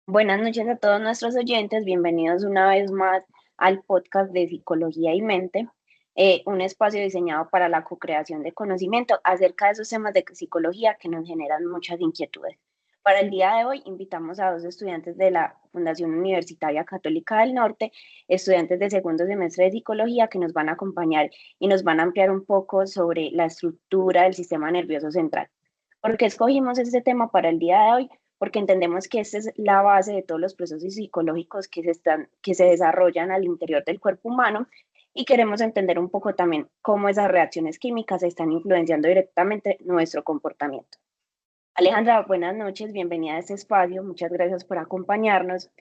Buenas noches a todos nuestros oyentes, bienvenidos una vez más al podcast de Psicología y Mente, un espacio diseñado para la co-creación de conocimiento acerca de esos temas de psicología que nos generan muchas inquietudes. Para el día de hoy invitamos a dos estudiantes de la Fundación Universitaria Católica del Norte, estudiantes de segundo semestre de Psicología que nos van a acompañar y nos van a ampliar un poco sobre la estructura del sistema nervioso central. ¿Por qué escogimos este tema para el día de hoy? Porque entendemos que esta es la base de todos los procesos psicológicos que se desarrollan al interior del cuerpo humano y queremos entender un poco también cómo esas reacciones químicas están influenciando directamente nuestro comportamiento. Alejandra, buenas noches, bienvenida a este espacio, muchas gracias por acompañarnos.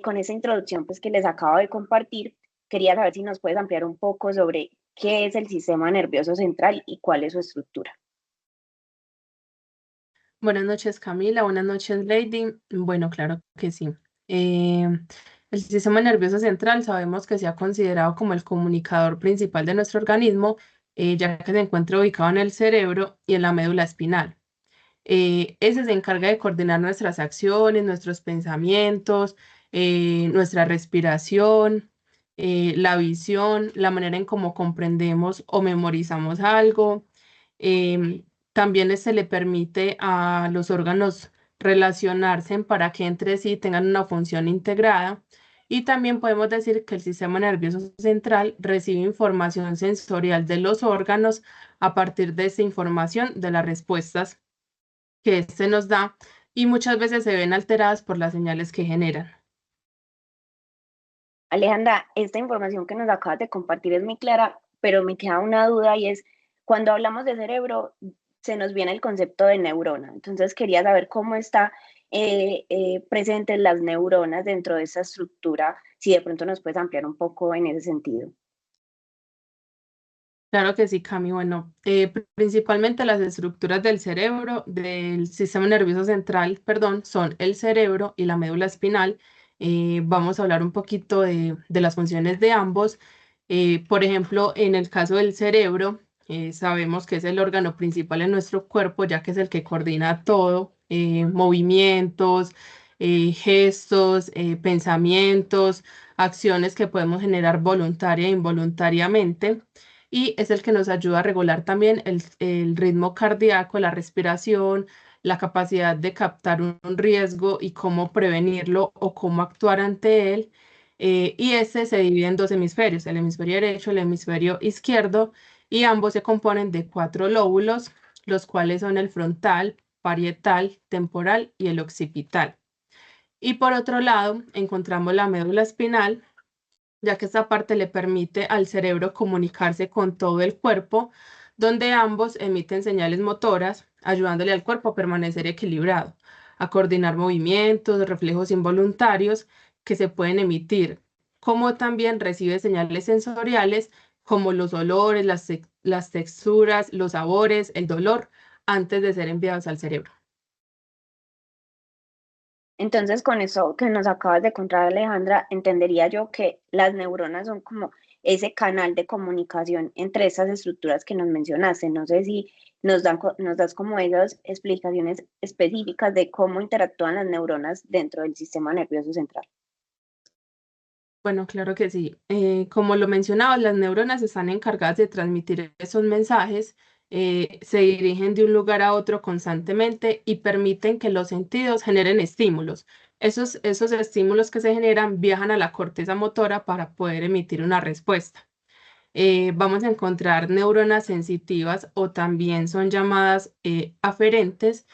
Con esa introducción pues, que les acabo de compartir, quería saber si nos puedes ampliar un poco sobre qué es el sistema nervioso central y cuál es su estructura. Buenas noches, Camila. Buenas noches, Lady. Bueno, claro que sí. Eh, el sistema nervioso central sabemos que se ha considerado como el comunicador principal de nuestro organismo, ya que se encuentra ubicado en el cerebro y en la médula espinal. Ese se encarga de coordinar nuestras acciones, nuestros pensamientos, nuestra respiración, la visión, la manera en cómo comprendemos o memorizamos algo. Em, También se le permite a los órganos relacionarse para que entre sí tengan una función integrada. Y también podemos decir que el sistema nervioso central recibe información sensorial de los órganos a partir de esa información de las respuestas que éste nos da y muchas veces se ven alteradas por las señales que generan. Alejandra, esta información que nos acabas de compartir es muy clara, pero me queda una duda y es, cuando hablamos de cerebro, se nos viene el concepto de neurona. Entonces quería saber cómo está presentes las neuronas dentro de esa estructura, si de pronto nos puedes ampliar un poco en ese sentido. Claro que sí, Cami. Bueno, principalmente las estructuras del cerebro, del sistema nervioso central, perdón, son el cerebro y la médula espinal. Vamos a hablar un poquito de las funciones de ambos. Por ejemplo, en el caso del cerebro, sabemos que es el órgano principal en nuestro cuerpo, ya que es el que coordina todo, movimientos, gestos, pensamientos, acciones que podemos generar voluntaria e involuntariamente y es el que nos ayuda a regular también el ritmo cardíaco, la respiración, la capacidad de captar un riesgo y cómo prevenirlo o cómo actuar ante él. Y este se divide en dos hemisferios, el hemisferio derecho y el hemisferio izquierdo, y ambos se componen de cuatro lóbulos, los cuales son el frontal, parietal, temporal y el occipital. Y por otro lado, encontramos la médula espinal, ya que esta parte le permite al cerebro comunicarse con todo el cuerpo, donde ambos emiten señales motoras, ayudándole al cuerpo a permanecer equilibrado, a coordinar movimientos, reflejos involuntarios que se pueden emitir, como también recibe señales sensoriales como los olores, las texturas, los sabores, el dolor, antes de ser enviados al cerebro. Entonces, con eso que nos acabas de contar, Alejandra, entendería yo que las neuronas son como ese canal de comunicación entre esas estructuras que nos mencionaste. No sé si nos das como esas explicaciones específicas de cómo interactúan las neuronas dentro del sistema nervioso central. Bueno, claro que sí. Como lo mencionaba, las neuronas están encargadas de transmitir esos mensajes, se dirigen de un lugar a otro constantemente y permiten que los sentidos generen estímulos. Esos estímulos que se generan viajan a la corteza motora para poder emitir una respuesta. Vamos a encontrar neuronas sensitivas o también son llamadas aferentes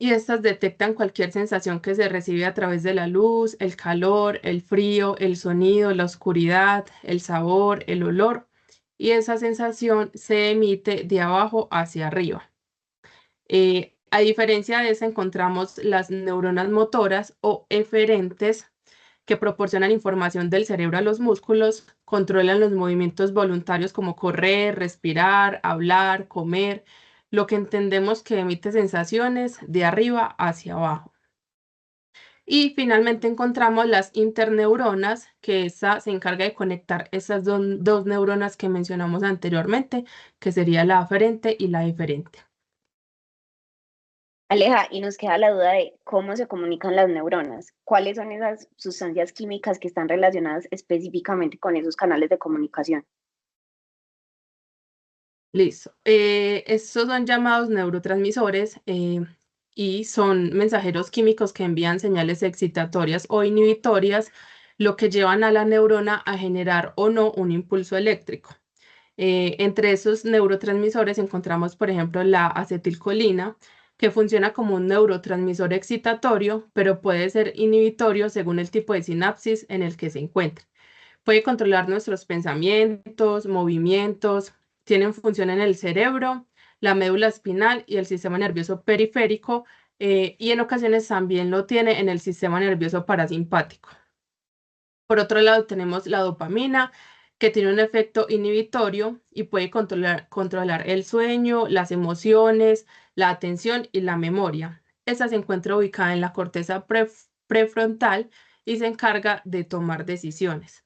y estas detectan cualquier sensación que se recibe a través de la luz, el calor, el frío, el sonido, la oscuridad, el sabor, el olor, y esa sensación se emite de abajo hacia arriba. A diferencia de eso, encontramos las neuronas motoras o eferentes que proporcionan información del cerebro a los músculos, controlan los movimientos voluntarios como correr, respirar, hablar, comer, lo que entendemos que emite sensaciones de arriba hacia abajo. Y finalmente encontramos las interneuronas, que esa se encarga de conectar esas dos neuronas que mencionamos anteriormente, que sería la aferente y la eferente. Aleja, y nos queda la duda de cómo se comunican las neuronas. ¿Cuáles son esas sustancias químicas que están relacionadas específicamente con esos canales de comunicación? Listo. Estos son llamados neurotransmisores y son mensajeros químicos que envían señales excitatorias o inhibitorias, lo que llevan a la neurona a generar o no un impulso eléctrico. Entre esos neurotransmisores encontramos, por ejemplo, la acetilcolina, que funciona como un neurotransmisor excitatorio, pero puede ser inhibitorio según el tipo de sinapsis en el que se encuentre. Puede controlar nuestros pensamientos, movimientos, tienen función en el cerebro, la médula espinal y el sistema nervioso periférico, y en ocasiones también lo tiene en el sistema nervioso parasimpático. Por otro lado, tenemos la dopamina, que tiene un efecto inhibitorio y puede controlar el sueño, las emociones, la atención y la memoria. Esta se encuentra ubicada en la corteza prefrontal y se encarga de tomar decisiones.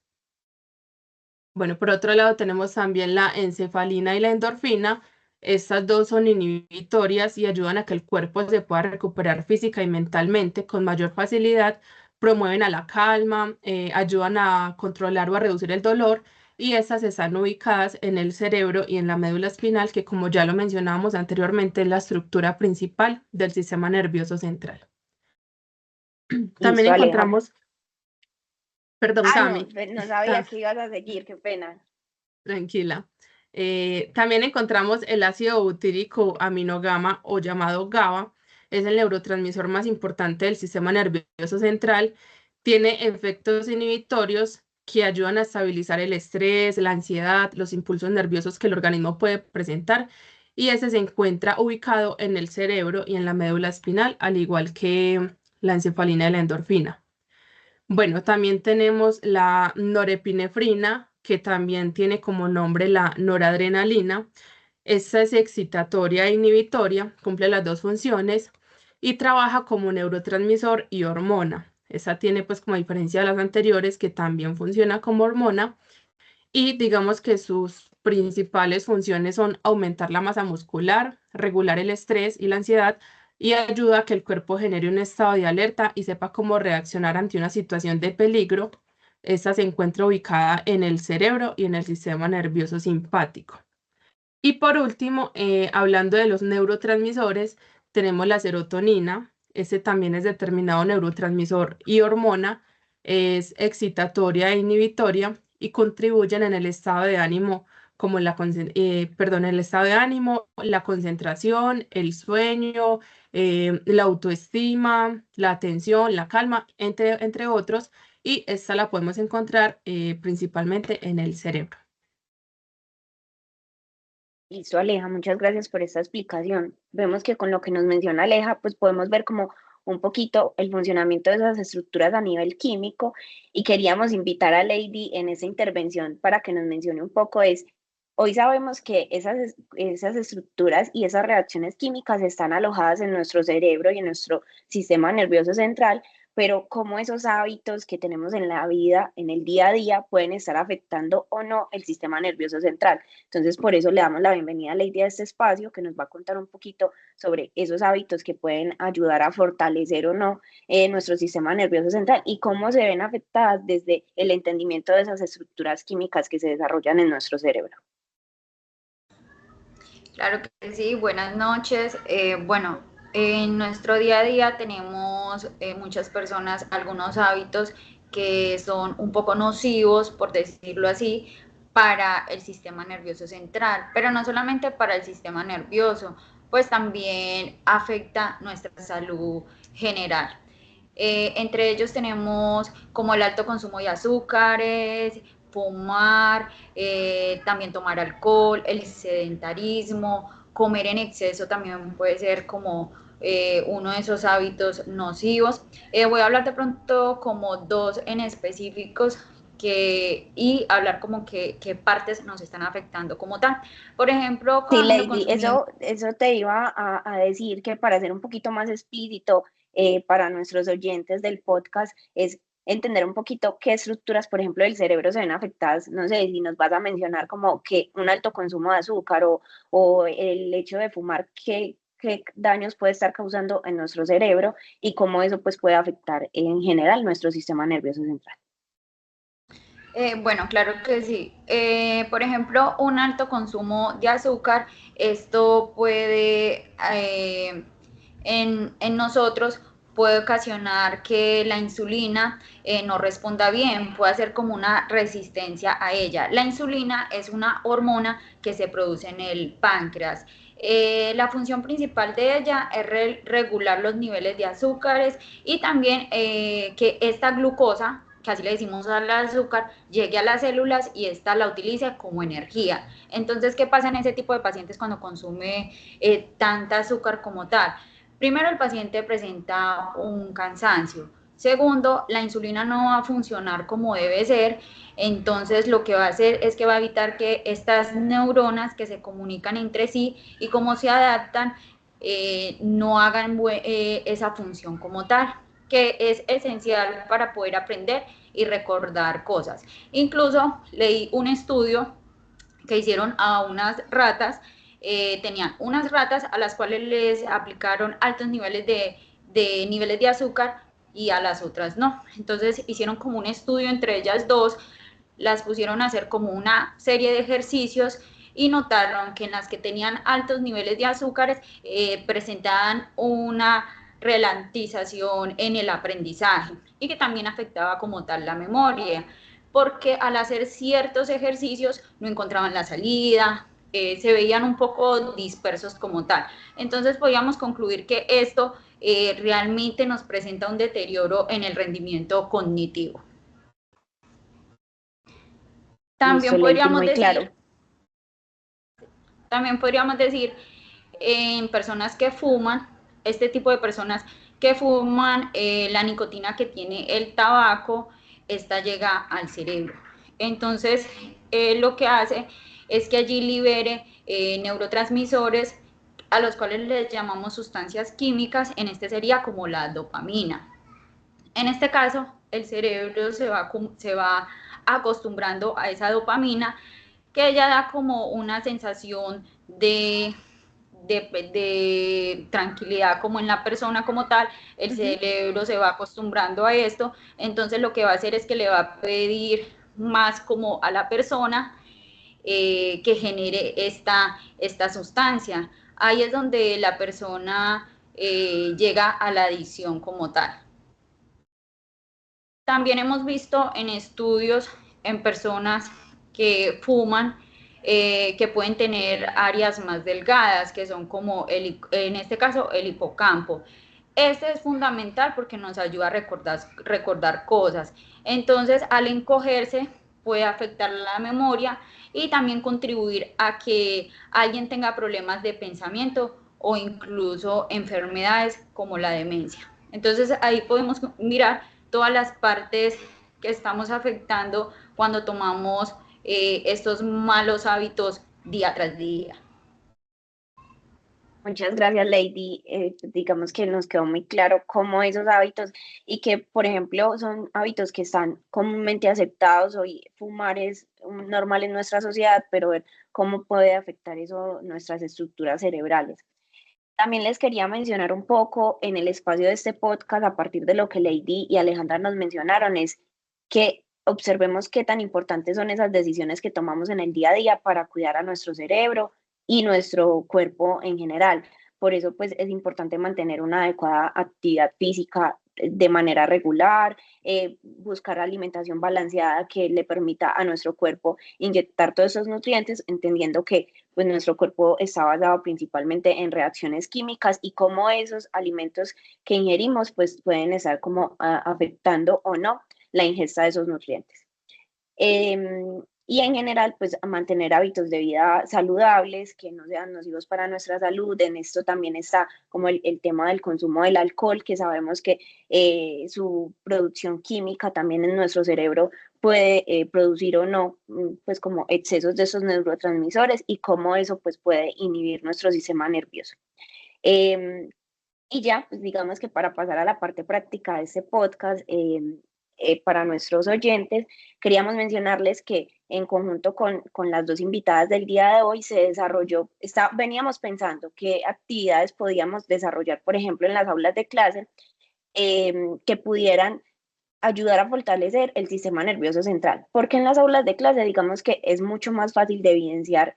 Bueno, por otro lado tenemos también la encefalina y la endorfina. Estas dos son inhibitorias y ayudan a que el cuerpo se pueda recuperar física y mentalmente con mayor facilidad, promueven a la calma, ayudan a controlar o a reducir el dolor, y estas están ubicadas en el cerebro y en la médula espinal, que como ya lo mencionábamos anteriormente, es la estructura principal del sistema nervioso central. También Listo, Aleja. encontramos, perdón, Ah, no, Cami. no sabía que ibas a seguir, qué pena. Tranquila. También encontramos el ácido butírico aminogama o llamado GABA. Es el neurotransmisor más importante del sistema nervioso central. Tiene efectos inhibitorios que ayudan a estabilizar el estrés, la ansiedad, los impulsos nerviosos que el organismo puede presentar. Y ese se encuentra ubicado en el cerebro y en la médula espinal, al igual que la encefalina y la endorfina. Bueno, también tenemos la norepinefrina, que también tiene como nombre la noradrenalina. Esta es excitatoria e inhibitoria, cumple las dos funciones y trabaja como neurotransmisor y hormona. Esta tiene, pues, como diferencia de las anteriores, que también funciona como hormona, y digamos que sus principales funciones son aumentar la masa muscular, regular el estrés y la ansiedad, y ayuda a que el cuerpo genere un estado de alerta y sepa cómo reaccionar ante una situación de peligro. Esta se encuentra ubicada en el cerebro y en el sistema nervioso simpático. Y por último, hablando de los neurotransmisores, tenemos la serotonina. Este también es determinado neurotransmisor y hormona, es excitatoria e inhibitoria y contribuyen en el estado de ánimo, como el estado de ánimo, la concentración, el sueño, la autoestima, la atención, la calma, entre otros. Y esta la podemos encontrar principalmente en el cerebro. Listo, Aleja, muchas gracias por esta explicación. Vemos que con lo que nos menciona Aleja, pues podemos ver como un poquito el funcionamiento de esas estructuras a nivel químico, y queríamos invitar a Lady en esa intervención para que nos mencione un poco hoy sabemos que esas estructuras y esas reacciones químicas están alojadas en nuestro cerebro y en nuestro sistema nervioso central, pero cómo esos hábitos que tenemos en la vida, en el día a día, pueden estar afectando o no el sistema nervioso central. Entonces, por eso le damos la bienvenida a Lady a este espacio, que nos va a contar un poquito sobre esos hábitos que pueden ayudar a fortalecer o no nuestro sistema nervioso central y cómo se ven afectadas desde el entendimiento de esas estructuras químicas que se desarrollan en nuestro cerebro. Claro que sí, buenas noches. Bueno, en nuestro día a día tenemos muchas personas algunos hábitos que son un poco nocivos, por decirlo así, para el sistema nervioso central, pero no solamente para el sistema nervioso, pues también afecta nuestra salud general. Entre ellos tenemos como el alto consumo de azúcares, fumar, también tomar alcohol, el sedentarismo, comer en exceso también puede ser como uno de esos hábitos nocivos. Voy a hablar de pronto como dos en específicos y hablar como qué partes nos están afectando como tal. Por ejemplo, Sí, cuando Lady, consumimos... eso te iba a decir, que para ser un poquito más explícito para nuestros oyentes del podcast, es entender un poquito qué estructuras, por ejemplo, del cerebro se ven afectadas. No sé si nos vas a mencionar como que un alto consumo de azúcar o el hecho de fumar, qué daños puede estar causando en nuestro cerebro y cómo eso pues puede afectar en general nuestro sistema nervioso central. Bueno, claro que sí. Por ejemplo, un alto consumo de azúcar, esto puede, en nosotros, puede ocasionar que la insulina no responda bien, puede hacer como una resistencia a ella. La insulina es una hormona que se produce en el páncreas. La función principal de ella es regular los niveles de azúcares y también que esta glucosa, que así le decimos al azúcar, llegue a las células y esta la utilice como energía. Entonces, ¿qué pasa en ese tipo de pacientes cuando consume tanta azúcar como tal? Primero, el paciente presenta un cansancio. Segundo, la insulina no va a funcionar como debe ser, entonces lo que va a hacer es que va a evitar que estas neuronas que se comunican entre sí y cómo se adaptan no hagan esa función como tal, que es esencial para poder aprender y recordar cosas. Incluso leí un estudio que hicieron a unas ratas, tenían unas ratas a las cuales les aplicaron altos niveles niveles de azúcar y a las otras no. Entonces hicieron como un estudio entre ellas dos, las pusieron a hacer como una serie de ejercicios y notaron que en las que tenían altos niveles de azúcares presentaban una ralentización en el aprendizaje y que también afectaba como tal la memoria, porque al hacer ciertos ejercicios no encontraban la salida, se veían un poco dispersos como tal. Entonces podíamos concluir que esto realmente nos presenta un deterioro en el rendimiento cognitivo. Listo, Lady, muy claro. También podríamos decir en personas que fuman, este tipo de personas que fuman, la nicotina que tiene el tabaco, esta llega al cerebro. Entonces, lo que hace es que allí libere neurotransmisores a los cuales les llamamos sustancias químicas, en este sería como la dopamina. En este caso, el cerebro se va acostumbrando a esa dopamina que ella da como una sensación de tranquilidad como en la persona como tal, el cerebro se va acostumbrando a esto, entonces lo que va a hacer es que le va a pedir más como a la persona que genere esta sustancia. Ahí es donde la persona llega a la adicción como tal. También hemos visto en estudios en personas que fuman, que pueden tener áreas más delgadas, que son como, en este caso, el hipocampo. Este es fundamental porque nos ayuda a recordar cosas. Entonces, al encogerse, puede afectar la memoria y también contribuir a que alguien tenga problemas de pensamiento o incluso enfermedades como la demencia. Entonces, ahí podemos mirar todas las partes que estamos afectando cuando tomamos estos malos hábitos día tras día. Muchas gracias, Lady. Digamos que nos quedó muy claro cómo esos hábitos y que, por ejemplo, son hábitos que están comúnmente aceptados. Hoy fumar es normal en nuestra sociedad, pero ver cómo puede afectar eso nuestras estructuras cerebrales. También les quería mencionar un poco en el espacio de este podcast, a partir de lo que Lady y Alejandra nos mencionaron, es que observemos qué tan importantes son esas decisiones que tomamos en el día a día para cuidar a nuestro cerebro y nuestro cuerpo en general. Por eso, pues, es importante mantener una adecuada actividad física de manera regular, buscar alimentación balanceada que le permita a nuestro cuerpo inyectar todos esos nutrientes, entendiendo que pues nuestro cuerpo está basado principalmente en reacciones químicas y cómo esos alimentos que ingerimos pues pueden estar como afectando o no la ingesta de esos nutrientes. Y en general, pues a mantener hábitos de vida saludables que no sean nocivos para nuestra salud. En esto también está como el tema del consumo del alcohol, que sabemos que su producción química también en nuestro cerebro puede producir o no, pues como excesos de esos neurotransmisores y cómo eso pues puede inhibir nuestro sistema nervioso. Y ya, pues digamos que para pasar a la parte práctica de este podcast, para nuestros oyentes, queríamos mencionarles que en conjunto con las dos invitadas del día de hoy se desarrolló, veníamos pensando qué actividades podíamos desarrollar, por ejemplo, en las aulas de clase, que pudieran ayudar a fortalecer el sistema nervioso central, porque en las aulas de clase digamos que es mucho más fácil de evidenciar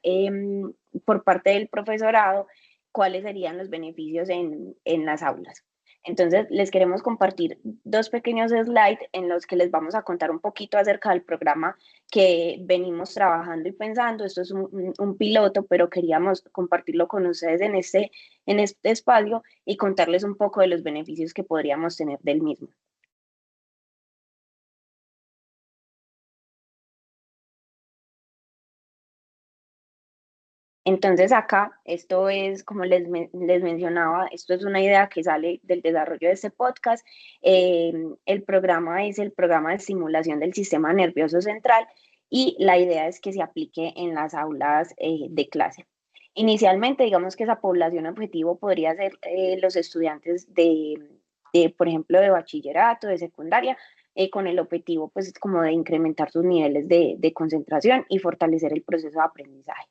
por parte del profesorado cuáles serían los beneficios en las aulas. Entonces, les queremos compartir dos pequeños slides en los que les vamos a contar un poquito acerca del programa que venimos trabajando y pensando. Esto es un piloto, pero queríamos compartirlo con ustedes en este espacio y contarles un poco de los beneficios que podríamos tener del mismo. Entonces acá, esto es, como les mencionaba, esto es una idea que sale del desarrollo de este podcast. El programa es el programa de estimulación del sistema nervioso central y la idea es que se aplique en las aulas de clase. Inicialmente, digamos que esa población objetivo podría ser los estudiantes por ejemplo, de bachillerato, de secundaria, con el objetivo, pues, como de incrementar sus niveles de concentración y fortalecer el proceso de aprendizaje.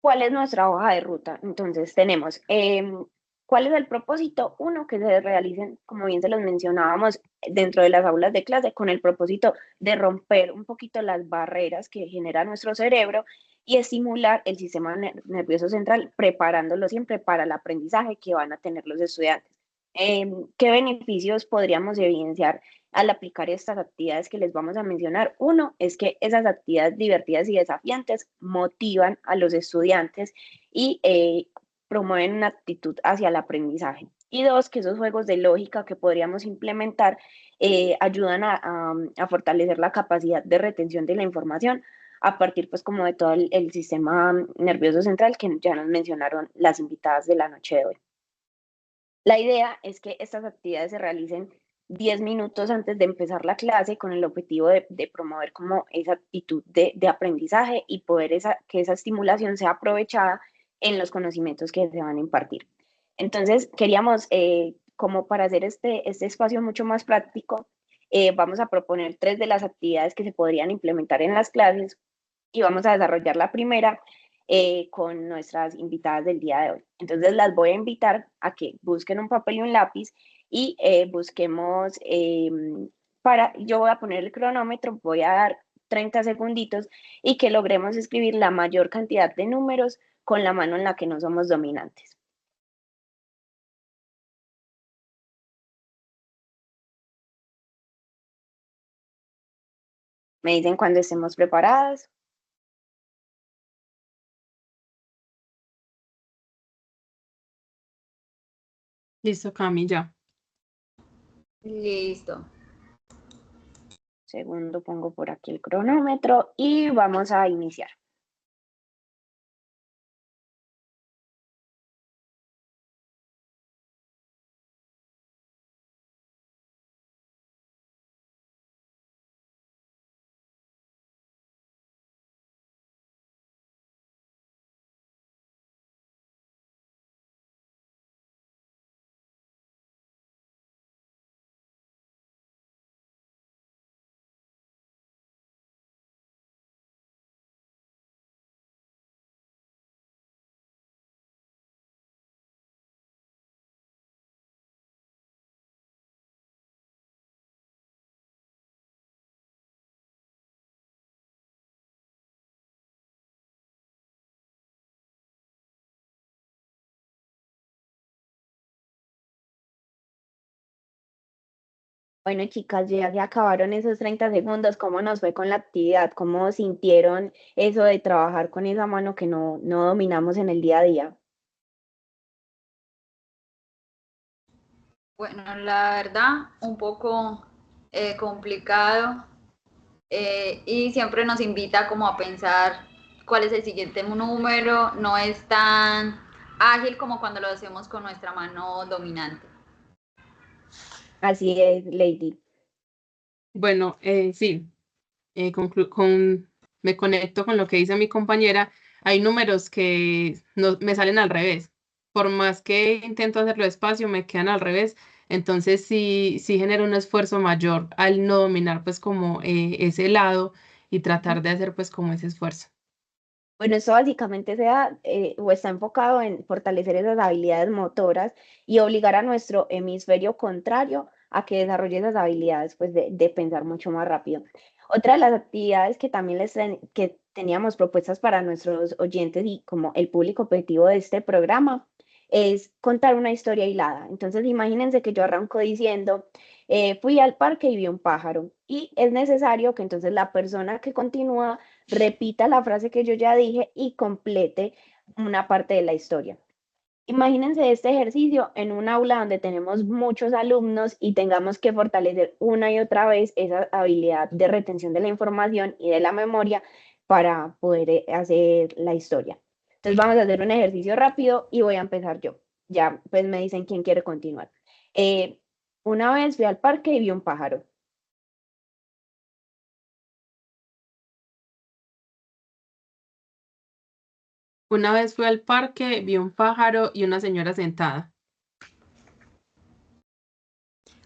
¿Cuál es nuestra hoja de ruta? Entonces tenemos, ¿cuál es el propósito? Uno, que se realicen, como bien se los mencionábamos, dentro de las aulas de clase, con el propósito de romper un poquito las barreras que genera nuestro cerebro y estimular el sistema nervioso central, preparándolo siempre para el aprendizaje que van a tener los estudiantes. ¿Qué beneficios podríamos evidenciar al aplicar estas actividades que les vamos a mencionar? Uno es que esas actividades divertidas y desafiantes motivan a los estudiantes y promueven una actitud hacia el aprendizaje. Y dos, que esos juegos de lógica que podríamos implementar ayudan a fortalecer la capacidad de retención de la información a partir, pues, como de todo el sistema nervioso central que ya nos mencionaron las invitadas de la noche de hoy. La idea es que estas actividades se realicen 10 minutos antes de empezar la clase con el objetivo de promover como esa actitud de aprendizaje y poder que esa estimulación sea aprovechada en los conocimientos que se van a impartir. Entonces, queríamos, como para hacer este espacio mucho más práctico, vamos a proponer 3 de las actividades que se podrían implementar en las clases y vamos a desarrollar la primera con nuestras invitadas del día de hoy. Entonces las voy a invitar a que busquen un papel y un lápiz y busquemos, yo voy a poner el cronómetro, voy a dar 30 segunditos y que logremos escribir la mayor cantidad de números con la mano en la que no somos dominantes. Me dicen cuando estemos preparadas. Listo, Cami, ya. Listo. Segundo, pongo por aquí el cronómetro y vamos a iniciar. Bueno, chicas, ya se acabaron esos 30 segundos. ¿Cómo nos fue con la actividad? ¿Cómo sintieron eso de trabajar con esa mano que no dominamos en el día a día? Bueno, la verdad, un poco complicado y siempre nos invita como a pensar cuál es el siguiente número. No es tan ágil como cuando lo hacemos con nuestra mano dominante. Así es, Lady. Bueno, sí, me conecto con lo que dice mi compañera. Hay números que no, me salen al revés. Por más que intento hacerlo despacio, me quedan al revés. Entonces sí genera un esfuerzo mayor al no dominar pues como ese lado y tratar de hacer pues como ese esfuerzo. Bueno, esto básicamente o está enfocado en fortalecer esas habilidades motoras y obligar a nuestro hemisferio contrario a que desarrolle esas habilidades pues, de pensar mucho más rápido. Otra de las actividades que también que teníamos propuestas para nuestros oyentes y como el público objetivo de este programa es contar una historia hilada. Entonces, imagínense que yo arranco diciendo, fui al parque y vi un pájaro. Y es necesario que entonces la persona que continúa repita la frase que yo ya dije y complete una parte de la historia. Imagínense este ejercicio en un aula donde tenemos muchos alumnos y tengamos que fortalecer una y otra vez esa habilidad de retención de la información y de la memoria para poder hacer la historia. Entonces vamos a hacer un ejercicio rápido y voy a empezar yo. Ya pues me dicen quién quiere continuar. Eh, una vez fui al parque y vi un pájaro. Una vez fui al parque, vi un pájaro y una señora sentada.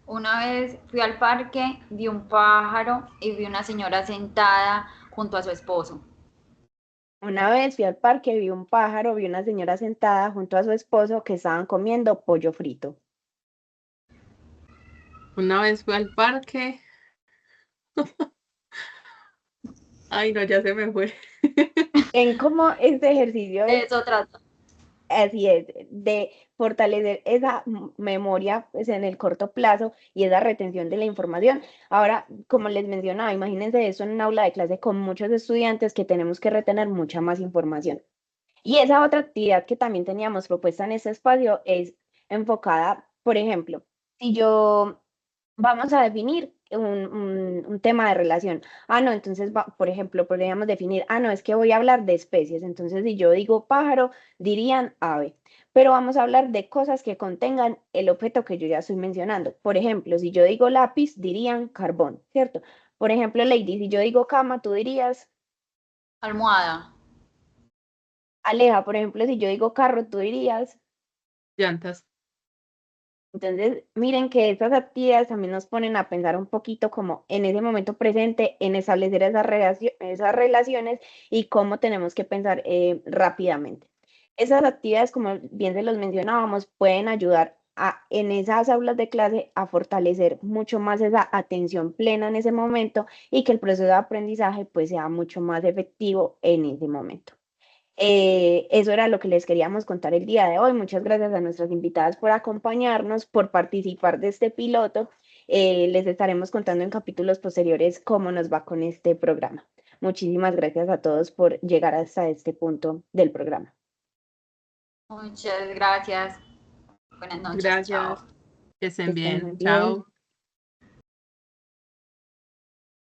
Una vez fui al parque, vi un pájaro y vi una señora sentada junto a su esposo. Una vez fui al parque, vi un pájaro, vi una señora sentada junto a su esposo que estaban comiendo pollo frito. Una vez fui al parque. Ay, no, ya se me fue. En cómo este ejercicio De es, eso trata. así es, de fortalecer esa memoria pues, en el corto plazo y esa retención de la información. Ahora, como les mencionaba, imagínense eso en un aula de clase con muchos estudiantes que tenemos que retener mucha más información. Y esa otra actividad que también teníamos propuesta en este espacio es enfocada, por ejemplo, si yo vamos a definir un tema de relación. Ah, no, entonces, por ejemplo, podríamos definir, no, es que voy a hablar de especies. Entonces, si yo digo pájaro, dirían ave. Pero vamos a hablar de cosas que contengan el objeto que yo ya estoy mencionando. Por ejemplo, si yo digo lápiz, dirían carbón, ¿cierto? Por ejemplo, Lady, si yo digo cama, tú dirías Almohada. Aleja. Por ejemplo, si yo digo carro, tú dirías. Llantas. Entonces, miren que estas actividades también nos ponen a pensar un poquito como en ese momento presente, en establecer esas relaciones y cómo tenemos que pensar rápidamente. Esas actividades, como bien se los mencionábamos, pueden ayudar en esas aulas de clase a fortalecer mucho más esa atención plena en ese momento y que el proceso de aprendizaje pues sea mucho más efectivo en ese momento. Eso era lo que les queríamos contar el día de hoy. Muchas gracias a nuestras invitadas por acompañarnos, por participar de este piloto. Les estaremos contando en capítulos posteriores cómo nos va con este programa. Muchísimas gracias a todos por llegar hasta este punto del programa. Muchas gracias. Buenas noches. Chao. Gracias. Que Que estén estén muy bien. bien. Chao.